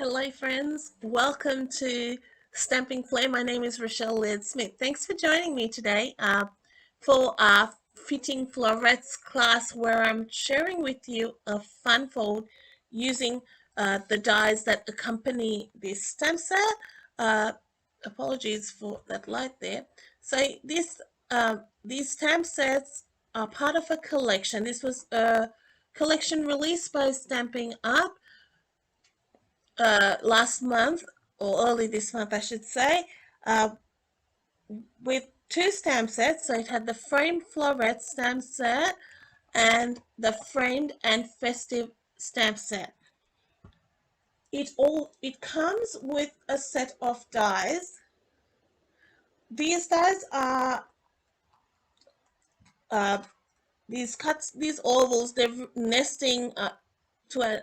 Hello friends, welcome to Stamping Flare. My name is Rochelle Laird Smith. Thanks for joining me today for our Fitting Florets class where I'm sharing with you a fun fold using the dies that accompany this stamp set. Uh, Apologies for that light there. So these stamp sets are part of a collection. This was a collection released by Stamping Up last month or early this month, I should say, uh, with two stamp sets. So it had the framed floret stamp set and the framed and festive stamp set. It comes with a set of dies. These dies are uh, these ovals. They're nesting to an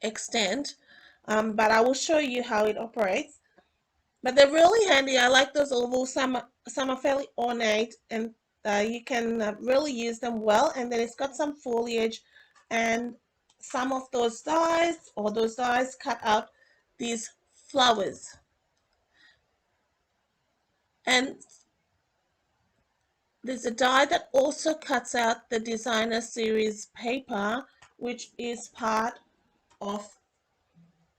extent, but I will show you how it operates. But they're really handy. I like those ovals. Some are fairly ornate, and you can really use them well. And then it's got some foliage, and some of those dies cut out these flowers. And there's a die that also cuts out the designer series paper, which is part of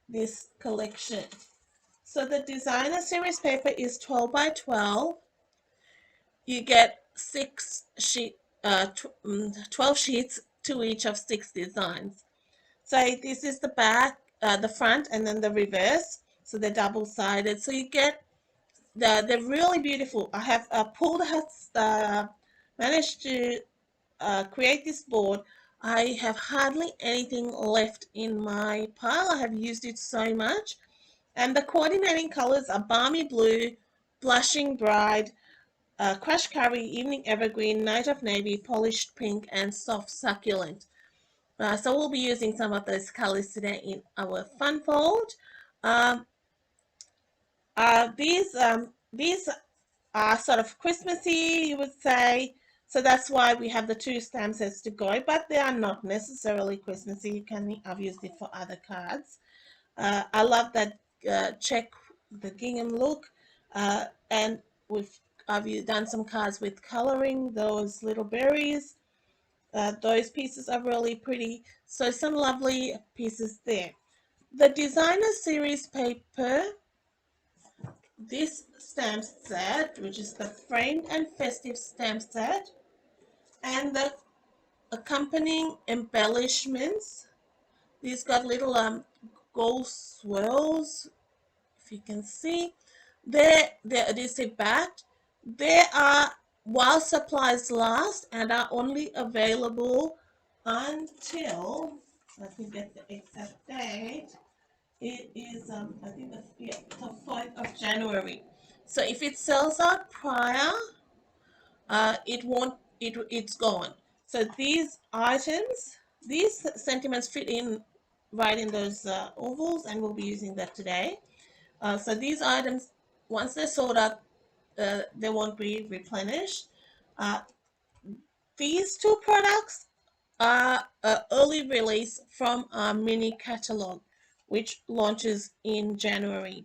this collection. So the designer series paper is 12 by 12. You get 12 sheets to each of 6 designs. So this is the back, the front, and then the reverse. So they're double-sided. So you get they're really beautiful. I have Paul has managed to create this board. I have hardly anything left in my pile. I have used it so much. And the coordinating colors are Balmy Blue, Blushing Bride, Crush Curry, Evening Evergreen, Night of Navy, Polished Pink, and Soft Succulent. So we'll be using some of those colors today in our fun fold. Um, these are sort of Christmassy, you would say. So that's why we have the two stamp sets to go, but they are not necessarily Christmassy. I've used it for other cards. I love that check, the gingham look, and I've done some cards with coloring those little berries. Those pieces are really pretty. So some lovely pieces there. The designer series paper, this stamp set, which is the framed and festive stamp set, and the accompanying embellishments. These got little gold swirls, if you can see. They're adhesive backed. They are while supplies last and are only available until, let me get the exact date. It is I think the 4th of January. So if it sells out prior, it won't it's gone. So these items, these sentiments fit in right in those ovals, and we'll be using that today. So these items, once they're sold out, they won't be replenished. Uh, these two products are an early release from our mini catalog, which launches in January.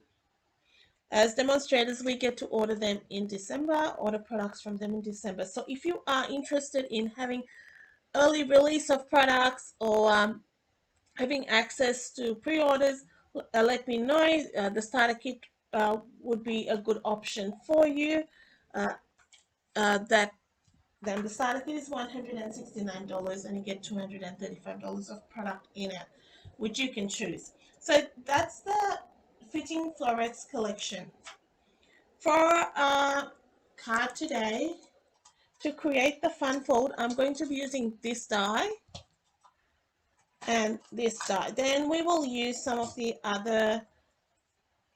As demonstrators, we get to order them in December, order products from them in December. So if you are interested in having early release of products or having access to pre-orders, let me know. The starter kit would be a good option for you. Uh, that Then the starter kit is $169 and you get $235 of product in it, which you can choose. So that's the Fitting Florets collection. For our card today, to create the fun fold, I'm going to be using this die and this die. Then we will use some of the other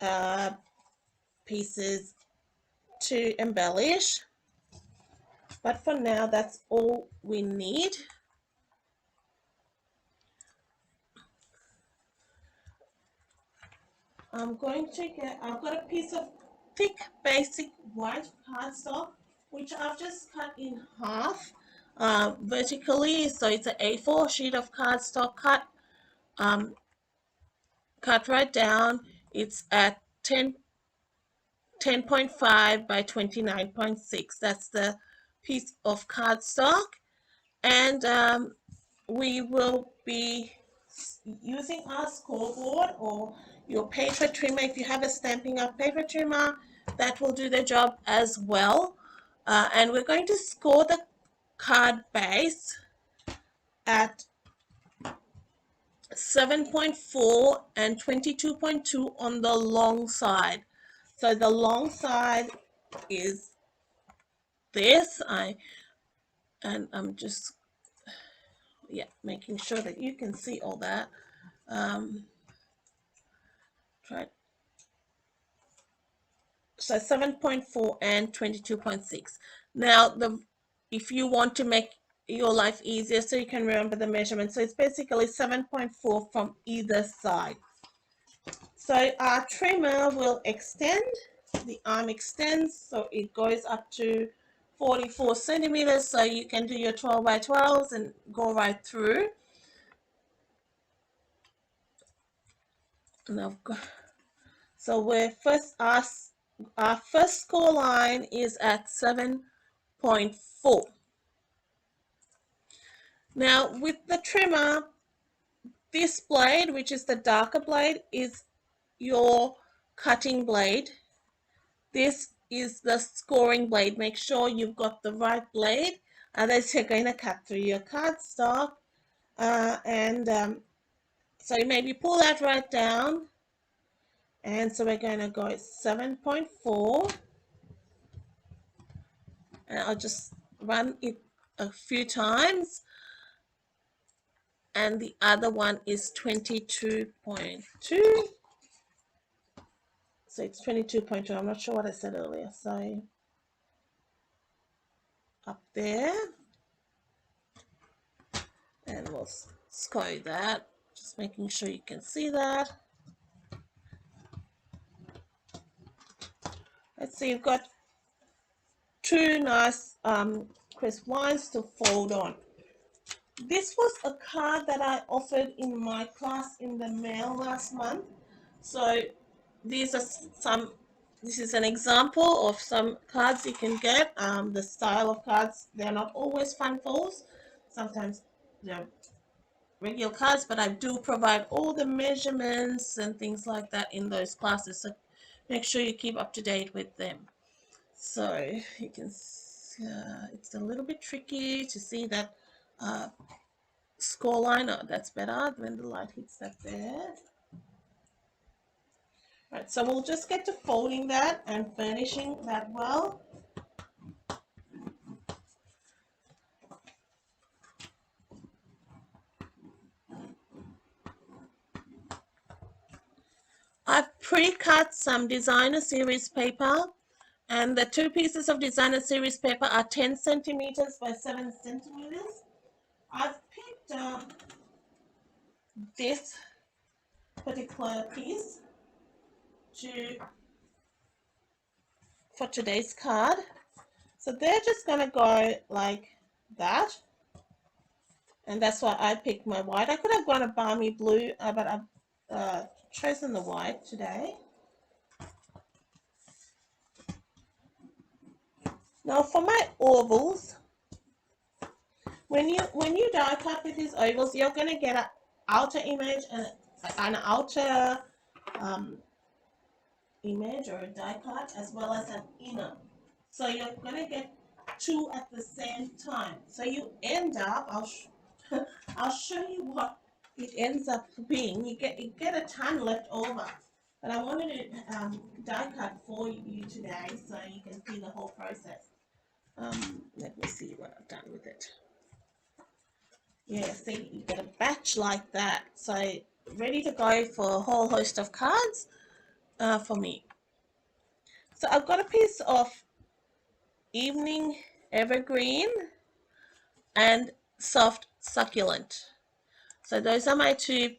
uh, pieces to embellish. But for now, that's all we need. I've got a piece of thick basic white cardstock, which I've just cut in half vertically. So it's an A4 sheet of cardstock cut cut right down. It's at 10.5 by 29.6. That's the piece of cardstock. And we will be using our scoreboard or your paper trimmer. If you have a Stampin' Up paper trimmer, that will do the job as well. And we're going to score the card base at 7.4 and 22.2 on the long side. So the long side is this. I'm just making sure that you can see all that. Try so 7.4 and 22.6. Now if you want to make your life easier so you can remember the measurement, so it's basically 7.4 from either side. So our trimmer will extend, the arm extends, so it goes up to 44 centimeters, so you can do your 12 by 12s and go right through. And so we're our first score line is at 7.4. Now with the trimmer, this blade, which is the darker blade, is your cutting blade. This is the scoring blade. Make sure you've got the right blade, otherwise you're going to cut through your cardstock. So you maybe pull that right down. And so we're going to go 7.4. And I'll just run it a few times. And the other one is 22.2. So it's 22.2. I'm not sure what I said earlier. So up there. And we'll score that. Just making sure you can see that. Let's see, you've got two nice crisp lines to fold on. This was a card that I offered in my class in the mail last month. So these are this is an example of some cards you can get. The style of cards, they're not always fun folds. Sometimes they're regular cards, but I do provide all the measurements and things like that in those classes. So make sure you keep up to date with them. So you can, it's a little bit tricky to see that score line. Oh, that's better when the light hits that there. Right, so we'll just get to folding that and furnishing that well. I've pre-cut some designer series paper, and the two pieces of designer series paper are 10 centimeters by 7 centimeters. I've picked up this particular piece for today's card. So they're just going to go like that. And that's why I picked my white. I could have gone a balmy blue, but I've chosen the white today. Now for my ovals, when you die cut with these ovals, you're going to get an outer image and an outer image or a die cut, as well as an inner. So you're going to get two at the same time. So you end up, I'll show you what it ends up being. You get a ton left over. But I wanted to die cut for you today so you can see the whole process. Let me see what I've done with it. Yeah, see, you get a batch like that. So ready to go for a whole host of cards for me. So I've got a piece of Evening Evergreen and Soft Succulent. So those are my two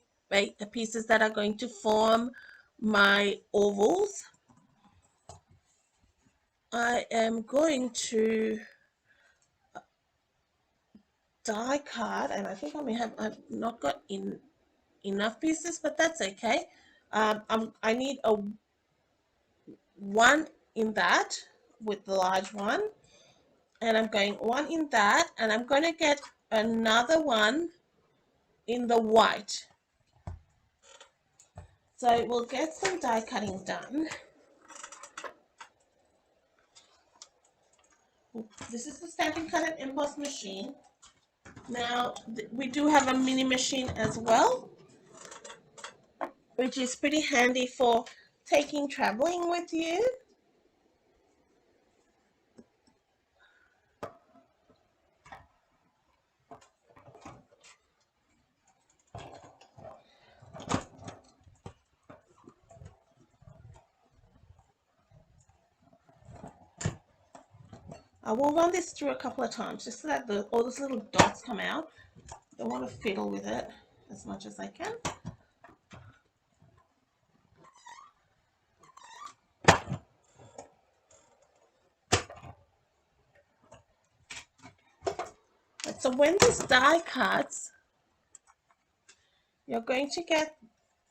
pieces that are going to form my ovals. I am going to die cut, and I think I've not got enough pieces, but that's okay. I need a one in that with the large one, and I'm going one in that, and I'm going to get another one in the white. So we'll get some die cutting done. This is the Stampin' Cut and Emboss machine. Now we do have a mini machine as well, which is pretty handy for taking traveling with you. I will run this through a couple of times just so that all those little dots come out. Don't want to fiddle with it as much as I can. So when this die cuts, you're going to get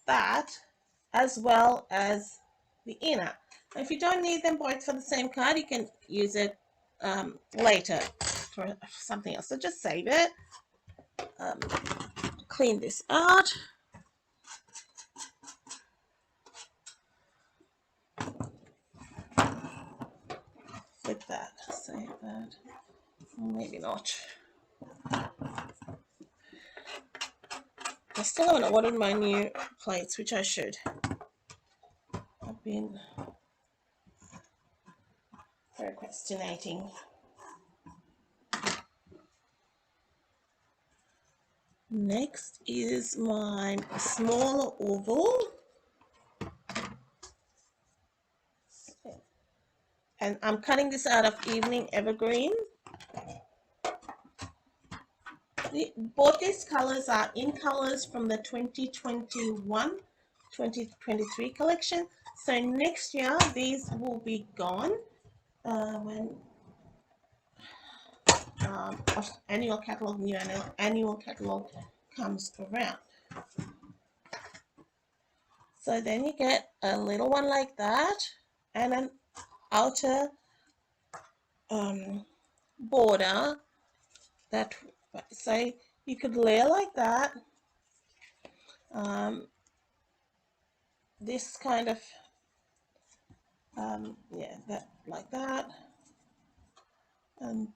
that as well as the inner. If you don't need them both for the same card, you can use it later for something else. So just save it. Clean this out. Flip that. Save that. Maybe not. I still haven't ordered my new plates, which I should. I've been procrastinating. Next is my smaller oval. And I'm cutting this out of Evening Evergreen. Both these colors are in colors from the 2021-2023 collection. So next year, these will be gone when annual catalog, new annual catalog comes around. So then you get a little one like that and an outer border that, so you could layer like that. This kind of yeah, that like that, and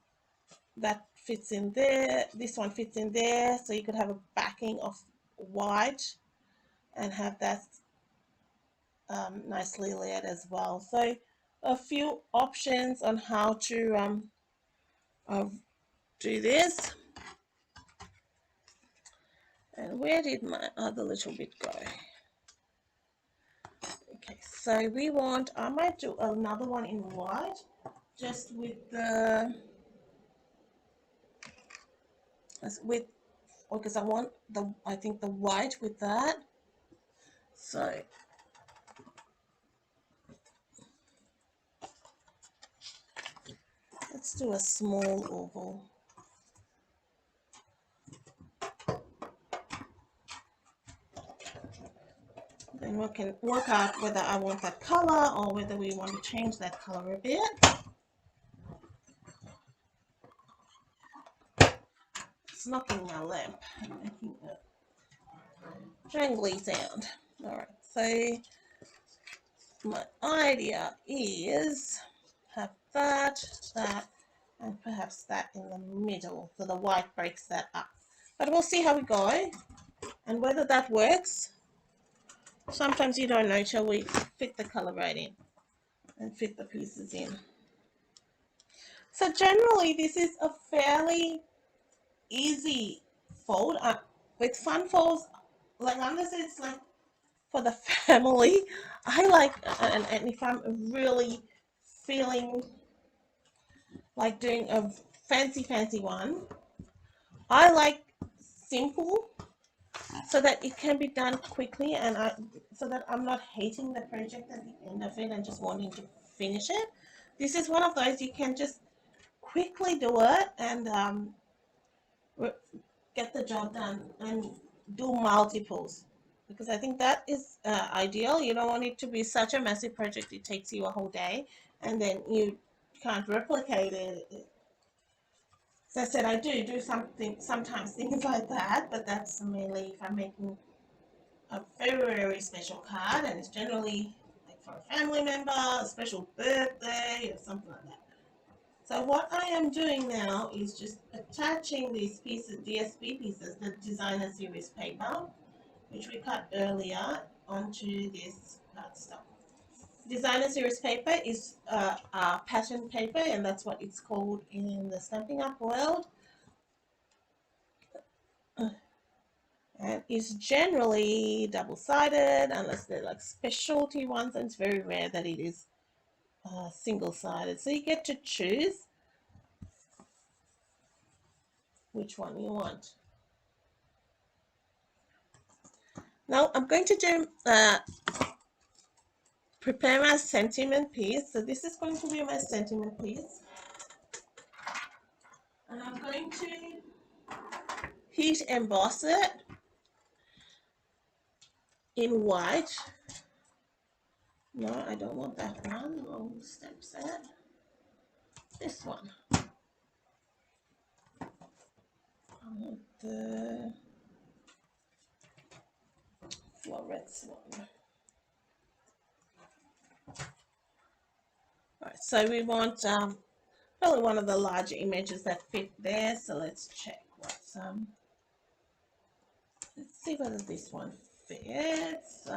that fits in there. This one fits in there, so you could have a backing of white and have that nicely layered as well. So a few options on how to do this. And where did my other little bit go? Okay, so we want, I might do another one in white, just with the, because I want the, I think the white with that. So let's do a small oval. Then we can work out whether I want that color or whether we want to change that color a bit. It's knocking my lamp and making a jangly sound. All right, so my idea is have that, and perhaps that in the middle, so the white breaks that up. But we'll see how we go and whether that works. Sometimes you don't know till we fit the color right in and fit the pieces in. So generally this is a fairly easy fold. With fun folds, like unless it's like for the family, I like, and if I'm really feeling like doing a fancy one, I like simple so that it can be done quickly, and so that I'm not hating the project at the end of it and just wanting to finish it. This is one of those you can just quickly do it and get the job done and do multiples. because I think that is ideal. You don't want it to be such a massive project it takes you a whole day and then you can't replicate it. As I said, I do sometimes things like that, but that's mainly if I'm making a very, very special card, and it's generally like for a family member, a special birthday, or something like that. So what I am doing now is just attaching these pieces, DSP pieces, the designer series paper, which we cut earlier, onto this cardstock. Designer series paper is our pattern paper, and that's what it's called in the Stampin' Up world. And it's generally double-sided unless they're like specialty ones, and it's very rare that it is single-sided. So you get to choose which one you want. Now I'm going to do prepare my sentiment piece. So this is going to be my sentiment piece, and I'm going to heat emboss it in white. No, I don't want that one. Wrong stamp set. This one. I want the florets one. Alright, so we want probably one of the larger images that fit there. So let's check what's let's see whether this one fits.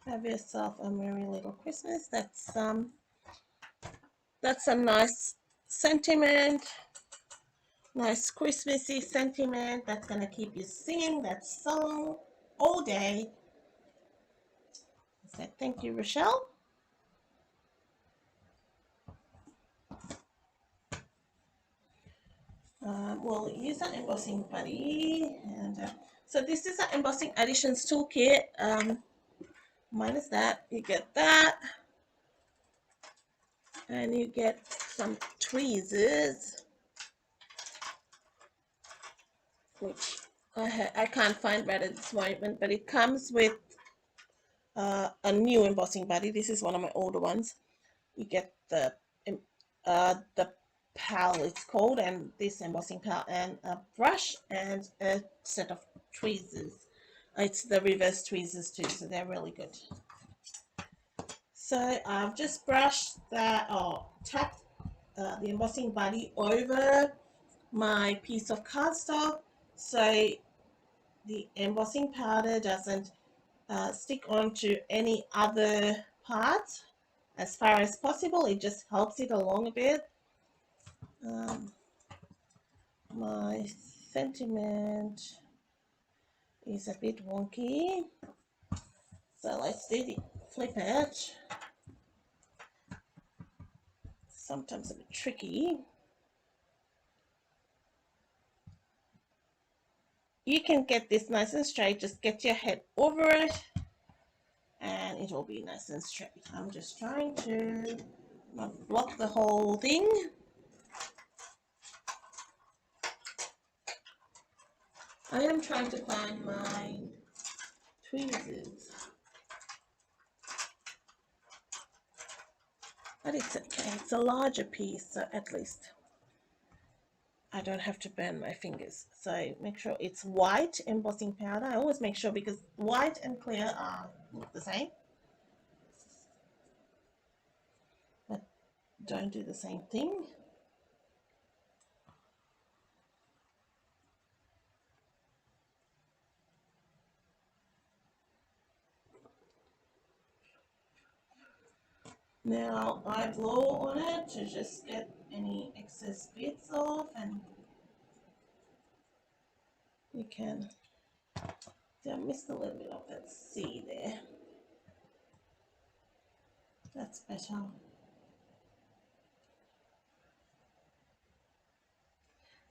Have yourself a merry little Christmas. That's a nice sentiment, nice Christmassy sentiment that's gonna keep you singing that song all day. So thank you, Rochelle. We'll use our embossing buddy, and so this is our embossing additions toolkit. Minus that, you get that, and you get some tweezers, which I can't find right at this moment, but it comes with a new embossing buddy. This is one of my older ones. You get the pal, it's called, and this embossing pal, and a brush and a set of tweezers. It's the reverse tweezers too, so they're really good. So I've just brushed that, or tapped the embossing buddy over my piece of cardstock, so the embossing powder doesn't stick onto any other parts as far as possible. It just helps it along a bit. My sentiment is a bit wonky, so let's flip it. Sometimes a bit tricky. You can get this nice and straight, just get your head over it and it will be nice and straight. I'm just trying to not block the whole thing. I am trying to find my tweezers, but it's okay. It's a larger piece, so at least I don't have to burn my fingers. So make sure it's white embossing powder. I always make sure, because white and clear are not the same, but don't do the same thing. Now I blow on it to just get any excess bits off, and you can see I missed a little bit of that C there. That's better.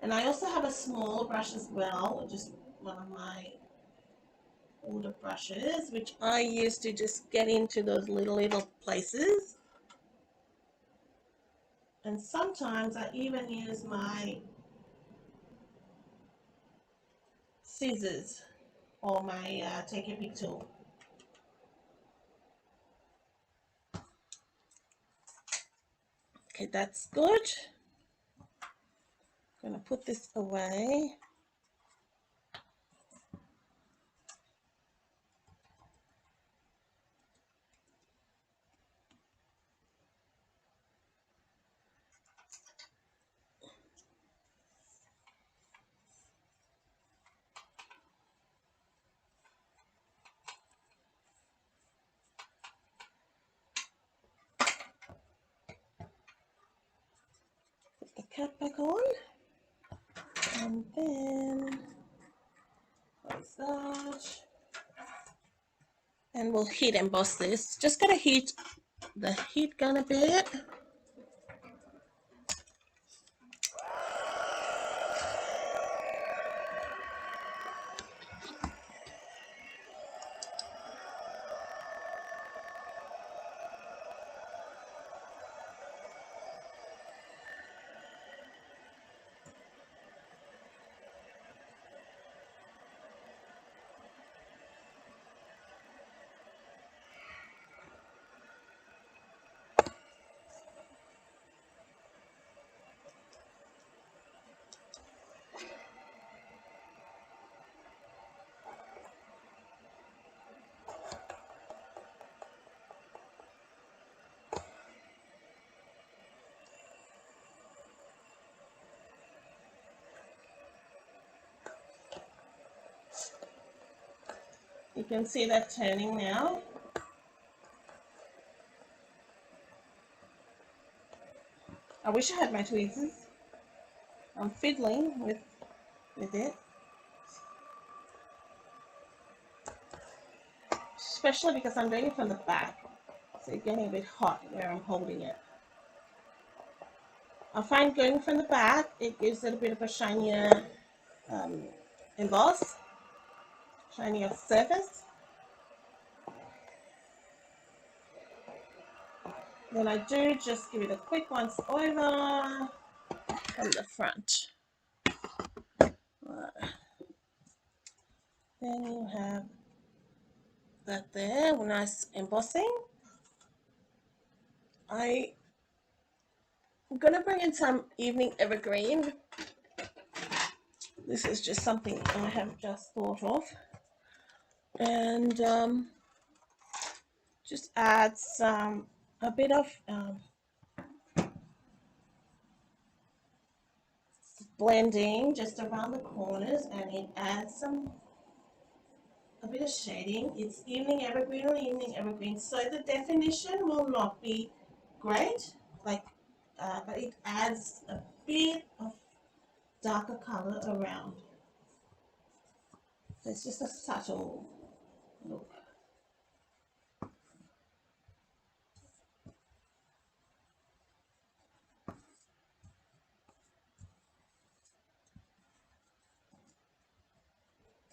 And I also have a smaller brush as well, just one of my older brushes, which I use to just get into those little places. And sometimes I even use my scissors or my take a pic tool. Okay, that's good. I'm going to put this away. Put the cap back on. And then close that. And we'll heat emboss this. Just gotta heat the heat gun a bit. You can see that turning now. I wish I had my tweezers. I'm fiddling with it. Especially because I'm doing it from the back. So it's getting a bit hot where I'm holding it. I find going from the back, it gives it a bit of a shinier emboss, shinier surface. Then I do just give it a quick once over from the front. Then you have that there, nice embossing. I'm going to bring in some evening evergreen. This is just something I have just thought of. And just add a bit of blending just around the corners, and it adds a bit of shading. It's evening evergreen or evening evergreen, so the definition will not be great, like, but it adds a bit of darker color around. So it's just a subtle look.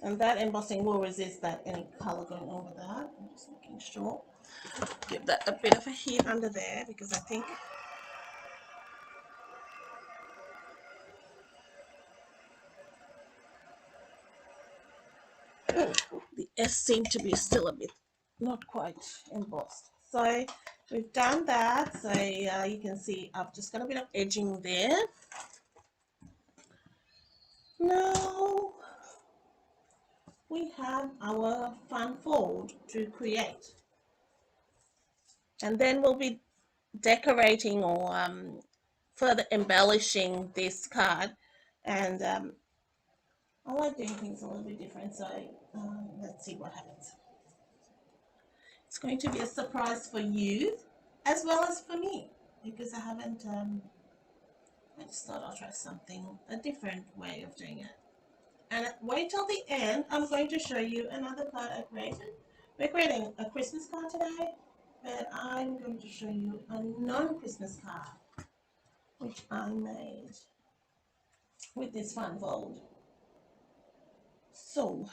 And that embossing will resist that any color going over that. I'm just making sure. Give that a bit of a heat under there, because I think the S seemed to be still a bit not quite embossed. So we've done that. So you can see I've just got a bit of edging there. Now we have our fun fold to create, and then we'll be decorating or further embellishing this card. And I like doing things a little bit different, so let's see what happens. It's going to be a surprise for you as well as for me, because I haven't I just thought I'll try something, a different way of doing it. And wait till the end, I'm going to show you another card I created. We're creating a Christmas card today, but I'm going to show you a non-Christmas card which I made with this fun fold. So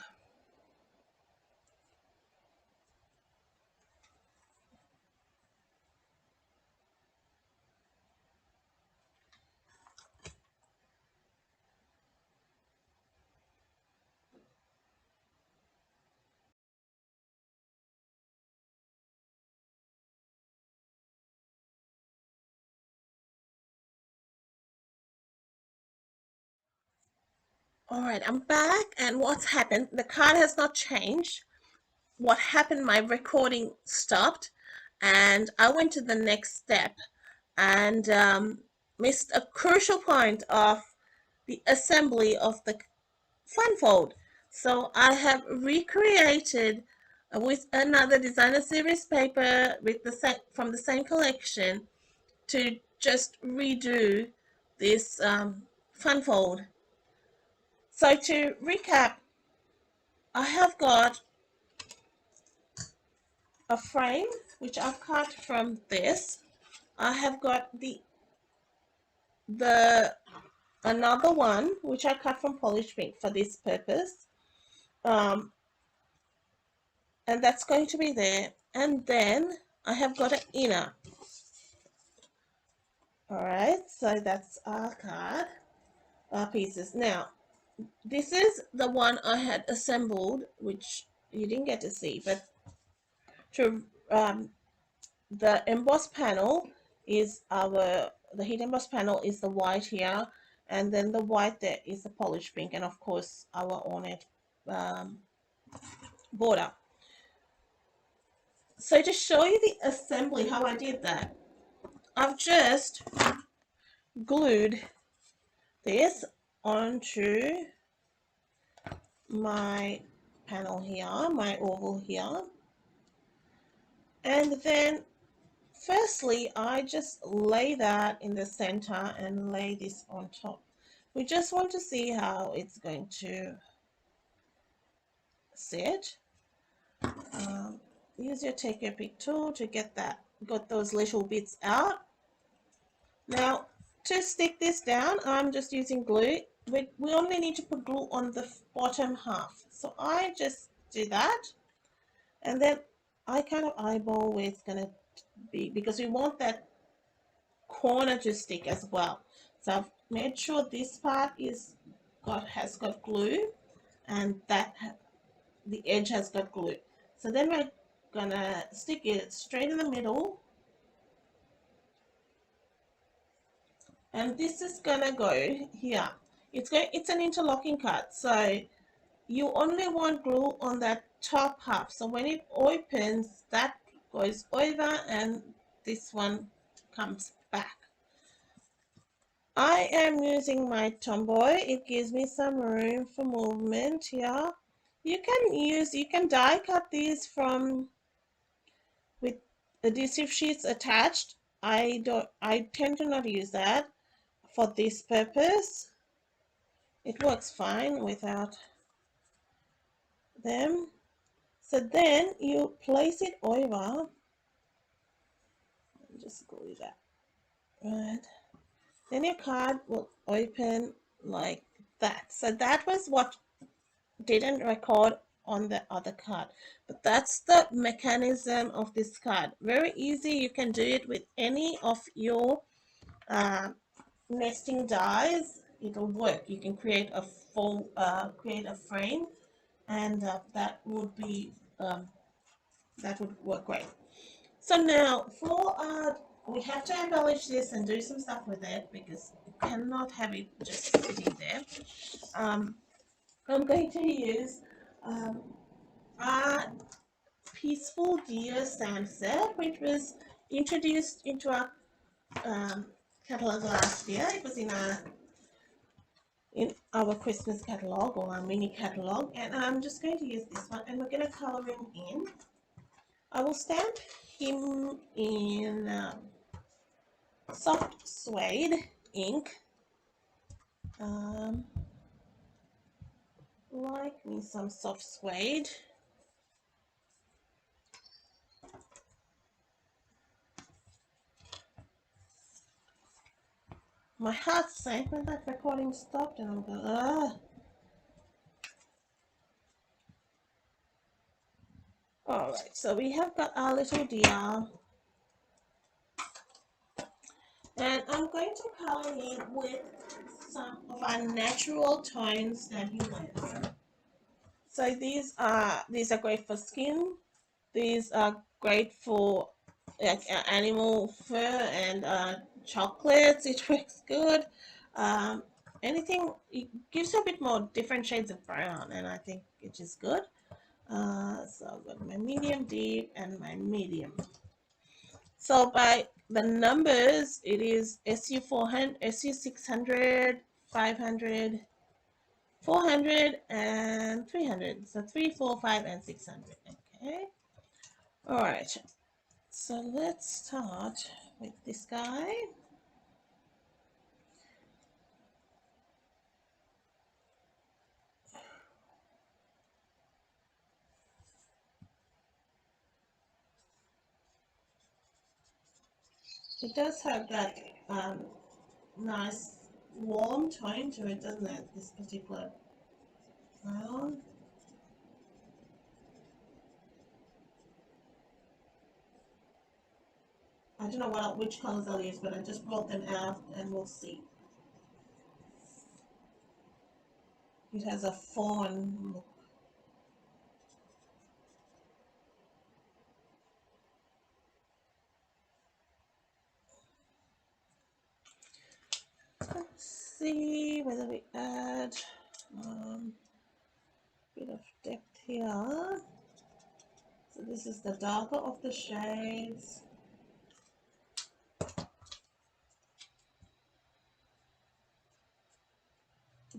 All right, I'm back, and what's happened? The card has not changed. What happened? My recording stopped, and I went to the next step and missed a crucial point of the assembly of the fun fold. So I have recreated with another designer series paper with the same from the same collection to just redo this fun fold. So to recap, I have got a frame which I've cut from this. I have got the another one which I cut from polish pink for this purpose. Um, and that's going to be there. And then I have got an inner. All right, so that's our card, our pieces. Now, this is the one I had assembled, which you didn't get to see, but to the embossed panel is the heat embossed panel is the white here, and then the white there is the polished pink, and of course our ornate border. So to show you the assembly, how I did that, I've just glued this onto my panel here, my oval here, and then firstly I just lay that in the center and lay this on top. We just want to see how it's going to sit. Use your take your pick tool to get those little bits out. Now to stick this down, I'm just using glue. We only need to put glue on the bottom half, so I just do that, and then I kind of eyeball where it's going to be because we want that corner to stick as well. So I've made sure this part has got glue, and that the edge has got glue. So then we're gonna stick it straight in the middle, and this is gonna go here. It's an interlocking cut, so you only want glue on that top half. So when it opens, that goes over, and this one comes back. I am using my tomboy. It gives me some room for movement here. You can die cut these from with adhesive sheets attached. I tend to not use that for this purpose. It works fine without them. So then you place it over. Just glue that. Right. Then your card will open like that. So that was what didn't record on the other card, but that's the mechanism of this card. Very easy. You can do it with any of your nesting dies. It'll work. You can create a full create a frame, and that would work great. So now for we have to embellish this and do some stuff with it because you cannot have it just sitting there. I'm going to use a Peaceful Deer stamp set, which was introduced into our catalog last year. It was in our Christmas catalog or our mini catalog, and I'm just going to use this one, and we're going to color him in. I will stamp him in soft suede ink. Like me some soft suede. My heart sank when that recording stopped, and I'm going, ugh. Alright, so we have got our little deer. And I'm going to color in with some of our natural tones that he wears. So these are great for skin. These are great for animal fur and chocolates. It works good. anything, it gives you a bit more different shades of brown, and I think it is good. So I've got my medium deep and my medium. So by the numbers, it is SU 400, SU 600, 500, 400, and 300. So 3, 4, 5, and 600. Okay. All right. So let's start with this guy. It does have that nice warm tone to it, doesn't it? This particular brown. I don't know which colors I'll use, but I just brought them out and we'll see. It has a fawn look. Let's see whether we add a bit of depth here. So this is the darker of the shades.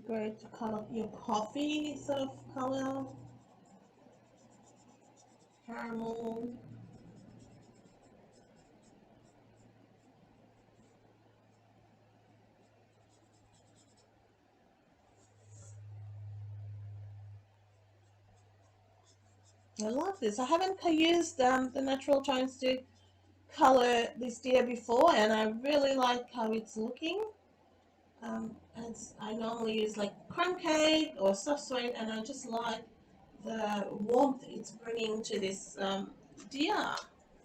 Great to color your coffee sort of color. Caramel. I love this. I haven't used the natural tones to color this deer before, and I really like how it's looking. I normally use like crumb cake or soft suede, and I just like the warmth it's bringing to this deer.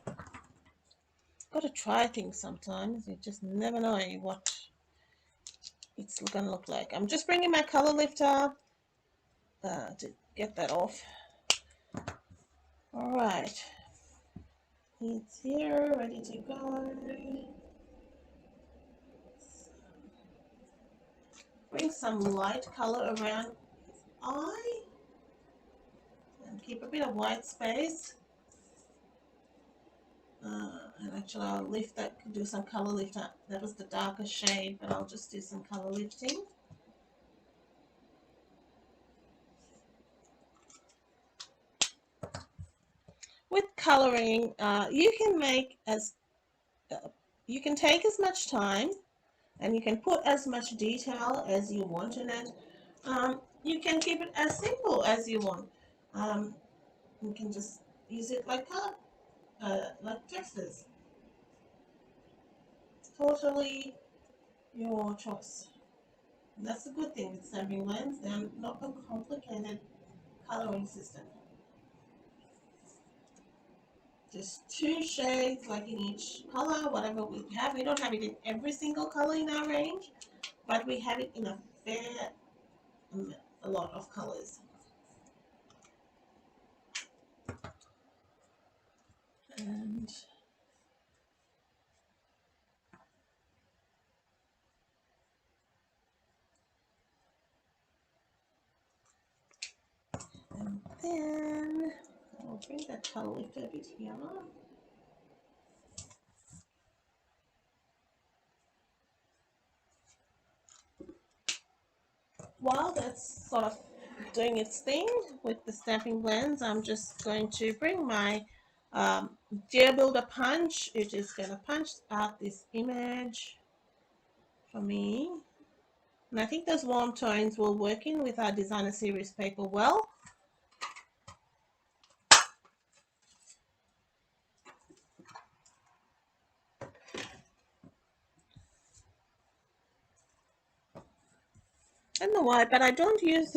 Got to try things sometimes. You just never know what it's going to look like. I'm just bringing my color lifter to get that off. All right. It's here, ready to go. Bring some light color around his eye and keep a bit of white space. And actually I'll lift that, do some color lift up. That was the darker shade, but I'll just do some color lifting. With coloring, you can make you can take as much time and you can put as much detail as you want in it. You can keep it as simple as you want. You can just use it like color, like textures. Totally your choice. And that's the good thing with stamping blends. They're not a complicated coloring system. Just 2 shades like in each color, whatever we have. We don't have it in every single color in our range, but we have it in a lot of colors. And then I'll bring that color lifter a bit here. While that's sort of doing its thing with the stamping blends, I'm just going to bring my Deer Builder punch. It is going to punch out this image for me. And I think those warm tones will work in with our designer series paper well. I don't know why, but I don't use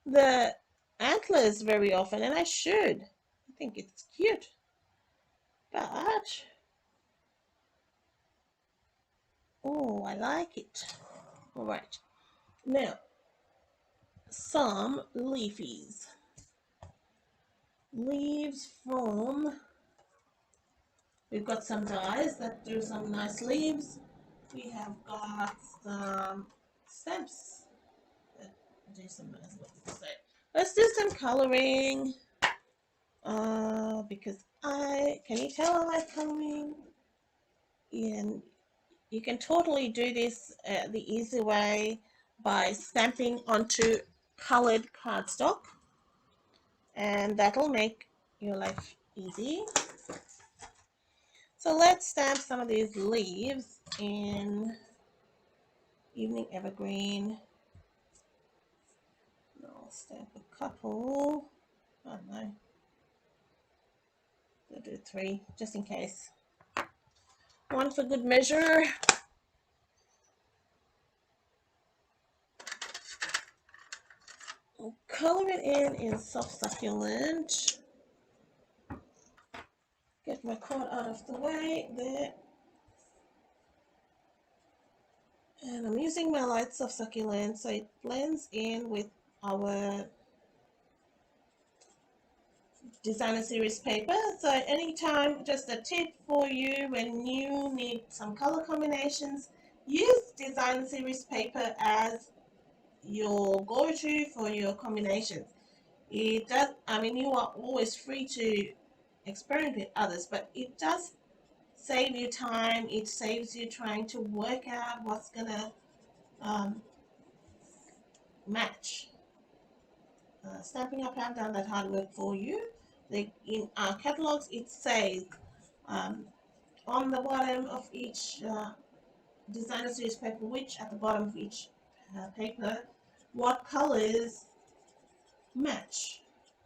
the antlers very often, and I should. I think it's cute. But, oh, I like it. All right. Now, some leafies. Leaves from, we've got some dies that do some nice leaves. We have got some stamps. Do some, let's do some coloring. Because can you tell I like coloring? And you can totally do this the easy way by stamping onto colored cardstock, and that'll make your life easy. So let's stamp some of these leaves in Evening Evergreen. I'll stamp a couple. I don't know. I'll do 3 just in case. 1 for good measure. I'll color it in Soft Succulent. Get my cord out of the way there. And I'm using my light Soft Succulent so it blends in with our designer series paper. So anytime, just a tip for you, when you need some color combinations, use designer series paper as your go-to for your combinations. It does, I mean, you are always free to experiment with others, but it does save you time. It saves you trying to work out what's gonna match. Stampin' Up have done that hard work for you. In our catalogs, it says on the bottom of each designer series paper, which at the bottom of each paper, what colors match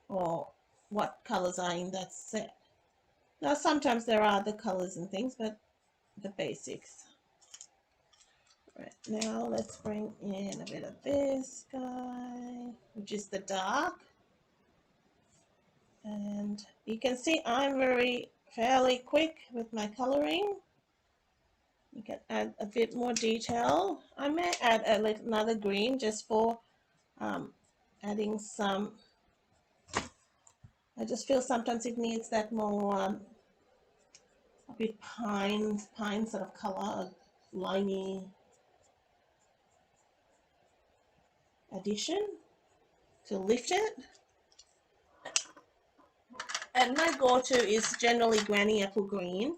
or what colors are in that set. Now, sometimes there are other colors and things, but the basics. Right, now let's bring in a bit of this guy, which is the dark. And you can see I'm fairly quick with my coloring. You can add a bit more detail. I may add another green just for adding some. I just feel sometimes it needs that more a bit pine sort of color, a limey addition to lift it. And my go-to is generally Granny Apple Green.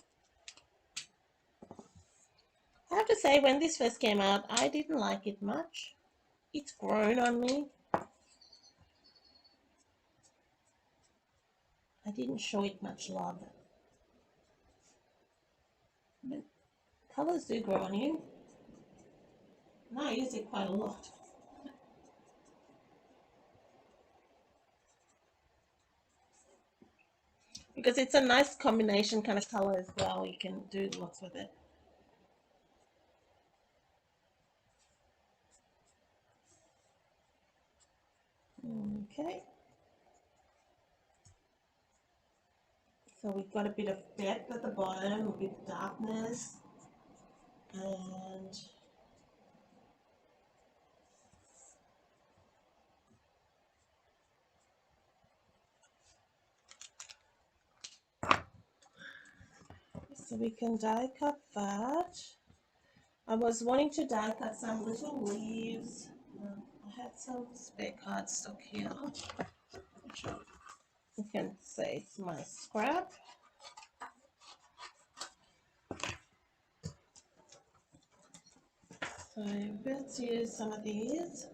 I have to say, when this first came out, I didn't like it much. It's grown on me. I didn't show it much love. But colors do grow on you. And I use it quite a lot. Because it's a nice combination kind of color as well. You can do lots with it. Okay. So we've got a bit of depth at the bottom, a bit of darkness, and so we can die cut that. I was wanting to die cut some little leaves. I had some spare cardstock here, which you can say it's my scrap. So let's use some of these.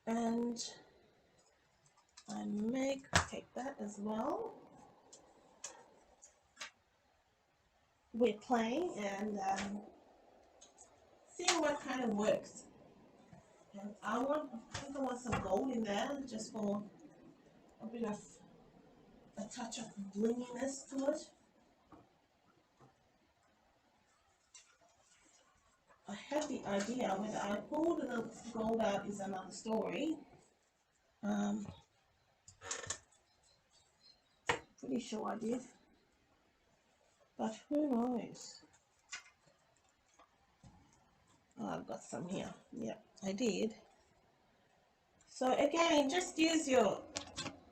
And I may take that as well. We're playing and seeing what kind of works. And I think I want some gold in there just for a bit of a touch of blinginess to it. I had the idea, whether I pulled the gold out is another story. Pretty sure I did, but who knows? Oh, I've got some here. Yep, I did. So again, just use your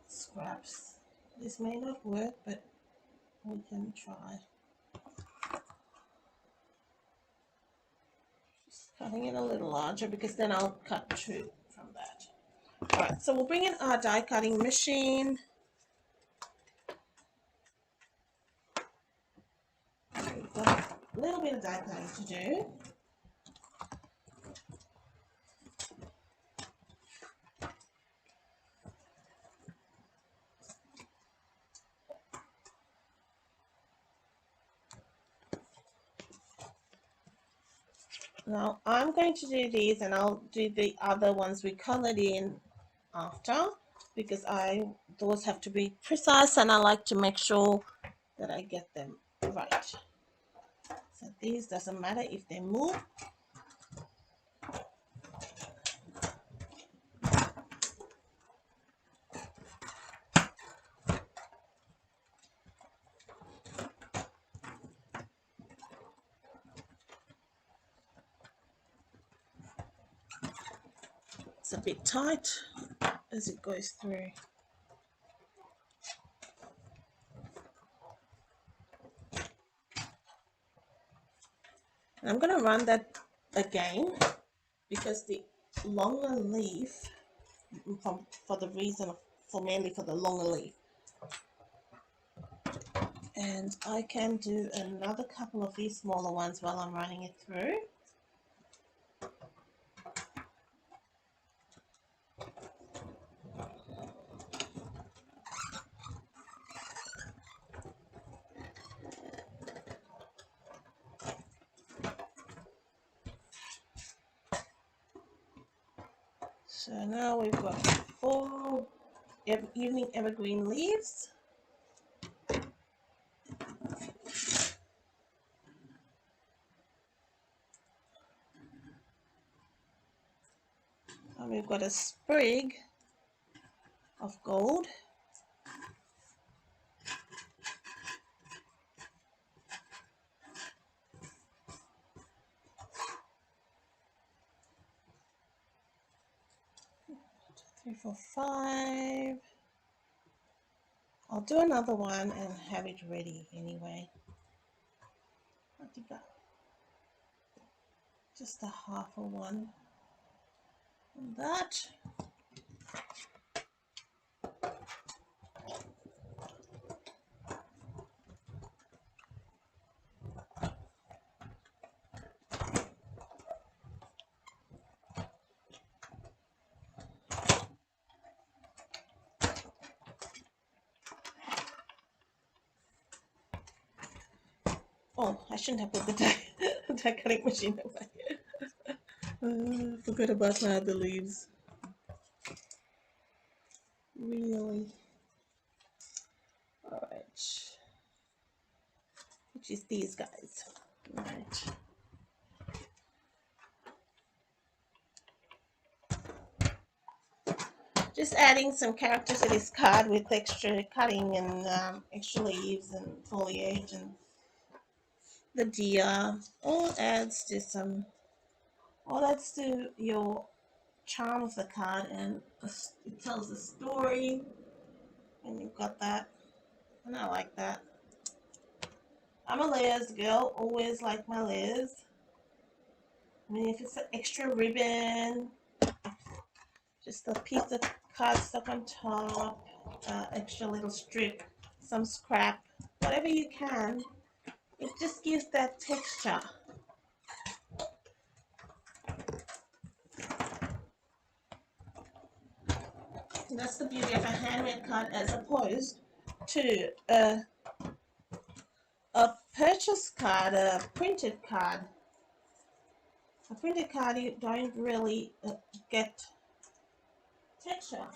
scraps. This may not work, but we can try. Cutting it a little larger because then I'll cut two from that. Alright, so we'll bring in our die cutting machine. We've got a little bit of die cutting to do. Now I'm going to do these and I'll do the other ones we colored in after because those have to be precise and I like to make sure that I get them right. So these doesn't matter if they move. It's a bit tight as it goes through. And I'm going to run that again because the longer leaf, mainly for the longer leaf. And I can do another couple of these smaller ones while I'm running it through. So now we've got 4 evening evergreen leaves. And we've got a sprig of gold. Three, four, five. I'll do another one and have it ready anyway. I think just a half of one on that. Oh, I shouldn't have put the die cutting machine away. Forgot about my other leaves. Really? Alright. Which is these guys. Alright. Just adding some character to this card with extra cutting and extra leaves and foliage and the deer. All adds to your charm of the card, and it tells a story, and you've got that, and I like that. I'm a layers girl, always like my layers. I mean, if it's an extra ribbon, just a piece of cardstock on top, extra little strip, some scrap, whatever you can, it just gives that texture. And that's the beauty of a handmade card as opposed to a purchase card, a printed card. A printed card, you don't really get texture.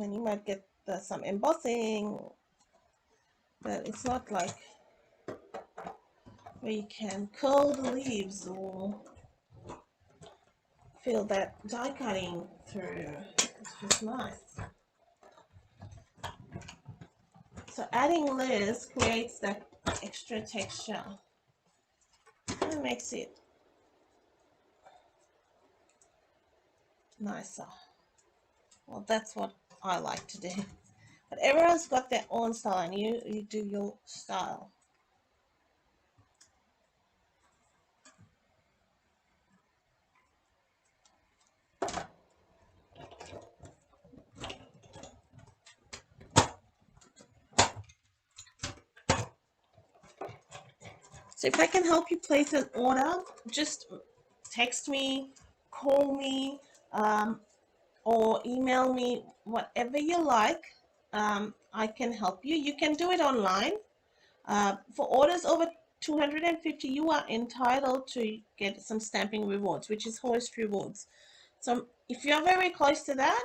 And you might get some embossing, but it's not like where you can curl the leaves or feel that die cutting through. It's just nice. So adding layers creates that extra texture and makes it nicer. Well, that's what I like to do. But everyone's got their own style, and you do your style. So if I can help you place an order, just text me, call me, or email me, whatever you like. I can help you. You can do it online. For orders over 250, you are entitled to get some stamping rewards, which is host rewards. So if you're very close to that,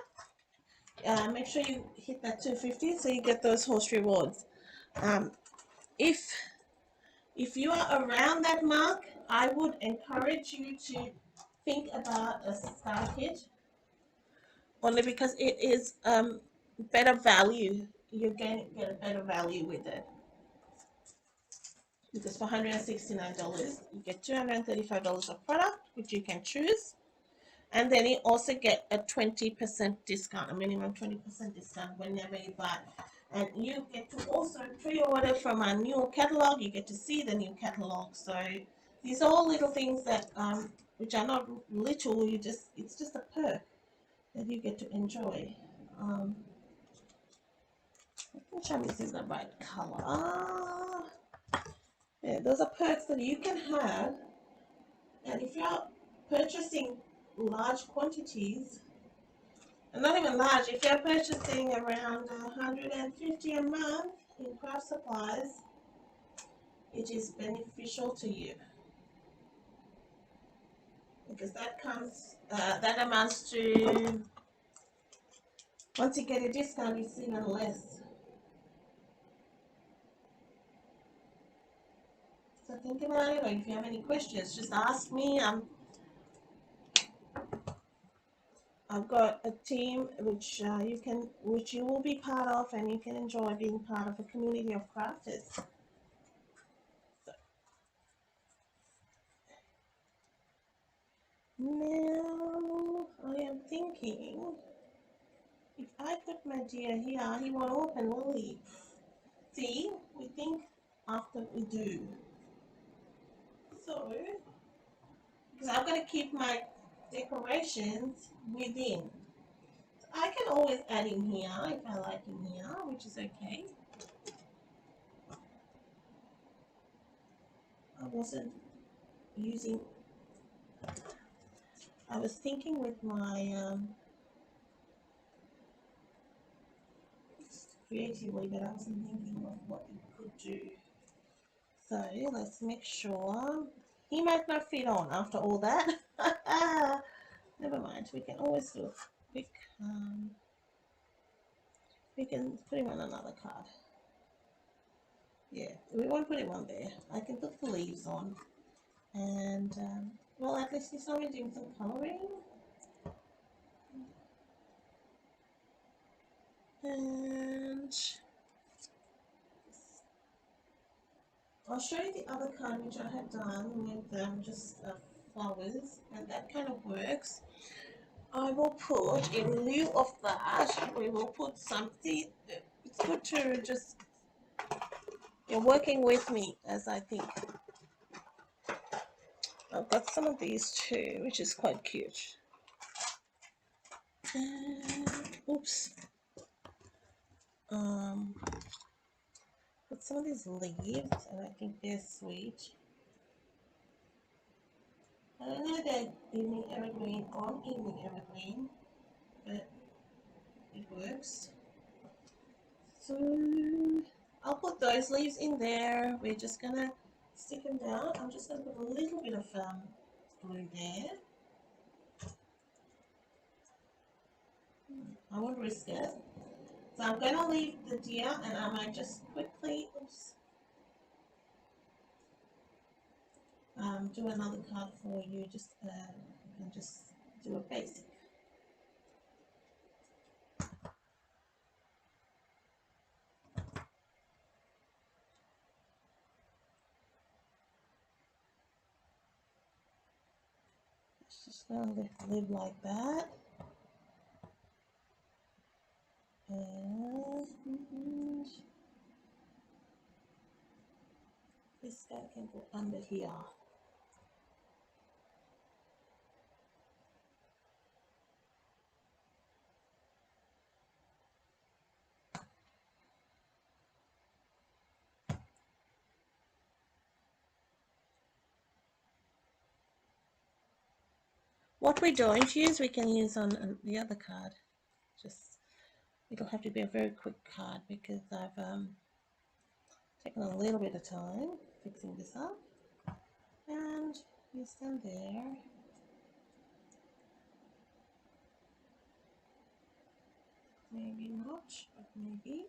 make sure you hit that 250 so you get those host rewards. Um, if you are around that mark, I would encourage you to think about a start kit, only because it is better value. You're going to get a better value with it. Because for $169, you get $235 of product, which you can choose. And then you also get a 20% discount, a minimum 20% discount whenever you buy. And you get to also pre-order from our new catalog. You get to see the new catalog. So these are all little things that, which are not little. It's just a perk that you get to enjoy. Which I'm using the right color. Yeah, those are perks that you can have. And if you're purchasing large quantities, and not even large, if you're purchasing around 150 a month in craft supplies, it is beneficial to you because that amounts to, once you get a discount, it's even less. So think about it, or if you have any questions, just ask me. I've got a team which you will be part of, and you can enjoy being part of a community of crafters. So, now I am thinking, if I put my deer here, he won't open, will he? See, we think after we do. So, because I'm going to keep my decorations within. I can always add in here if I like in here, which is okay. I wasn't using, I was thinking with my creatively, but I wasn't thinking of what it could do. So let's make sure. He might not fit on after all that. Never mind, we can always do a quick, we can put him on another card. Yeah, we won't put him on there. I can put the leaves on. And, well, at least he's already doing some coloring. And I'll show you the other card which I had done with just flowers, and that kind of works. I will put, in lieu of that, we will put something. It's good to just, you're working with me as I think. I've got some of these too, which is quite cute. Oops. Put some of these leaves, and I think they're sweet. I don't know that evening evergreen or evening evergreen, but it works. So I'll put those leaves in there. We're just gonna stick them down. I'm just gonna put a little bit of glue there. I won't risk it. So I'm gonna leave the deer, and I might just quickly, do another card for you. Just and just do a basic. Just gonna live like that. And this guy can go under here. What we don't use, we can use on the other card. Just, it'll have to be a very quick card because I've taken a little bit of time fixing this up. And use them there. Maybe not, but maybe.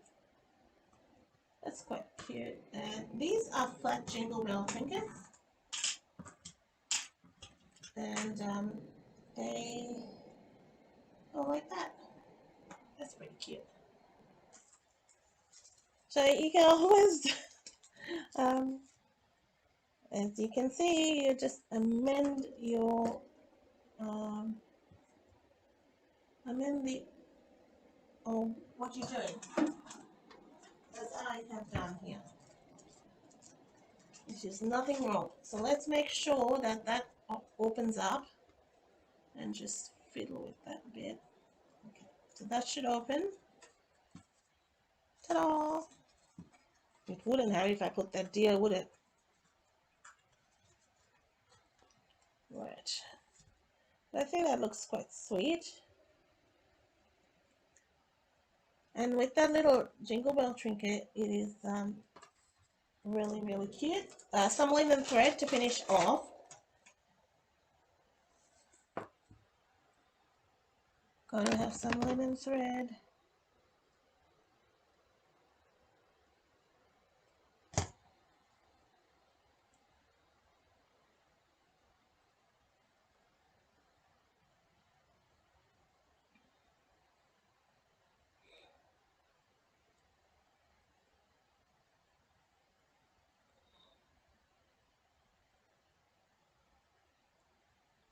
That's quite cute. And these are flat jingle bell trinkets. And they go like that. That's pretty cute. So you can always, as you can see, you just amend your, amend the, what you're doing, as I have done here. There's nothing wrong. So let's make sure that that opens up and just fiddle with that bit. Okay, so that should open. Ta-da! It wouldn't have if I put that deer, would it? Right. I think that looks quite sweet. And with that little jingle bell trinket, it is really, really cute. Some linen thread to finish off. Gonna have some linen thread.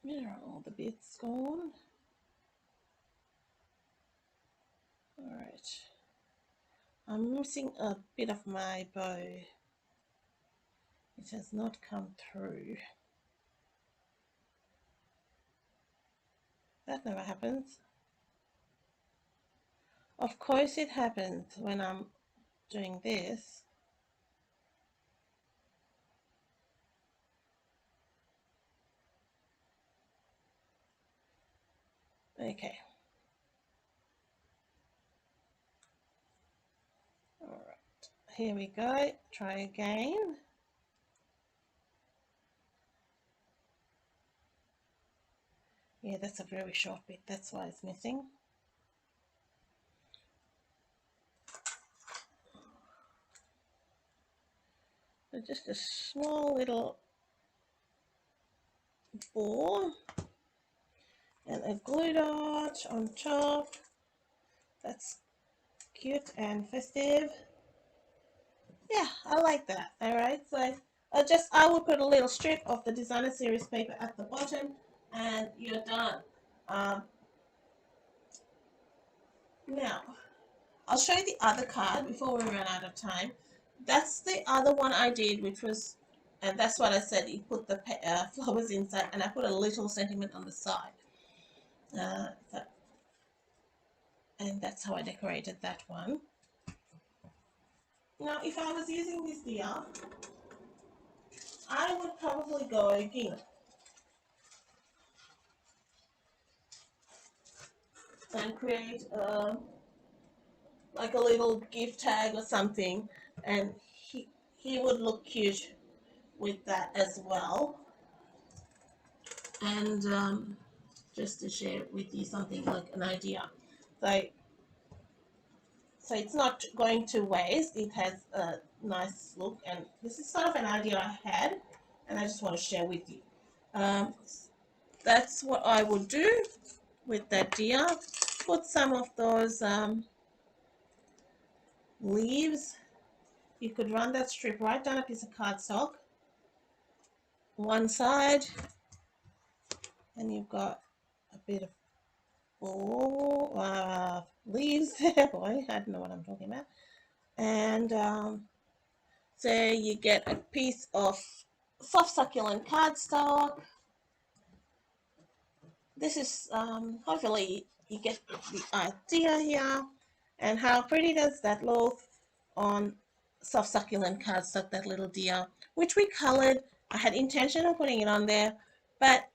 Where are all the bits gone? Alright. I'm missing a bit of my bow. It has not come through. That never happens. Of course it happens when I'm doing this. Okay. Alright. Here we go. Try again. Yeah, that's a very short bit. That's why it's missing. So just a small little ball and a glue dot on top. That's cute and festive. Yeah, I like that. All right, so I will put a little strip of the designer series paper at the bottom, and you're done. Now, I'll show you the other card before we run out of time. That's the other one I did, which was, and that's what I said. You put the flowers inside, and I put a little sentiment on the side. And that's how I decorated that one. Now, if I was using this deer, I would probably go gingham and create like a little gift tag or something, and he would look cute with that as well. And just to share with you something like an idea, so it's not going to waste. It has a nice look, and this is sort of an idea I had, and I just want to share with you. That's what I would do with that deer. Put some of those leaves. You could run that strip right down a piece of cardstock, one side, and you've got a bit of leaves. Boy, I don't know what I'm talking about. And so you get a piece of soft succulent cardstock. This is hopefully you get the idea here. And how pretty does that look on soft succulent cardstock, that little deer, which we colored. I had intention of putting it on there, but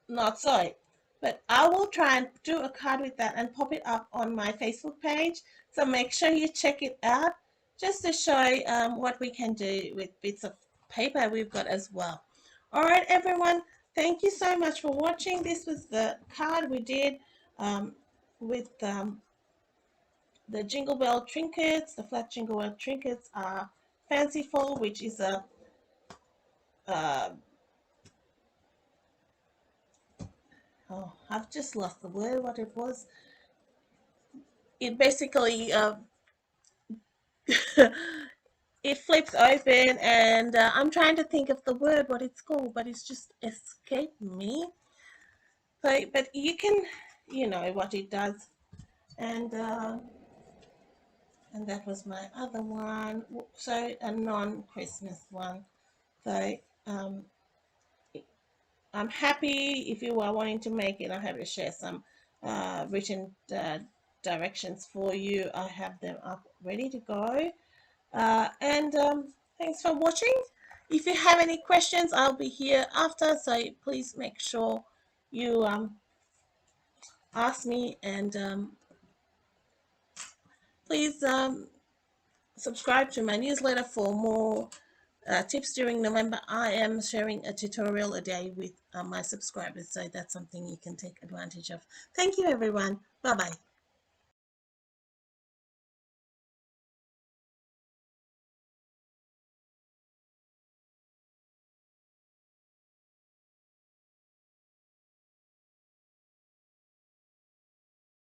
not so. But I will try and do a card with that and pop it up on my Facebook page. So make sure you check it out just to show what we can do with bits of paper we've got as well. All right, everyone. Thank you so much for watching. This was the card we did with the Jingle Bell trinkets. The flat Jingle Bell trinkets are fanciful, which is a oh, I've just lost the word. What it was? It basically it flips open, and I'm trying to think of the word what it's called, but it's just escaped me. So, but you can, you know what it does, and that was my other one. So a non-Christmas one. So I'm happy if you are wanting to make it. I'm happy to share some written directions for you. I have them up ready to go. And thanks for watching. If you have any questions, I'll be here after. So please make sure you ask me, and please subscribe to my newsletter for more tips during November. I am sharing a tutorial a day with my subscribers, so that's something you can take advantage of. Thank you, everyone. Bye-bye.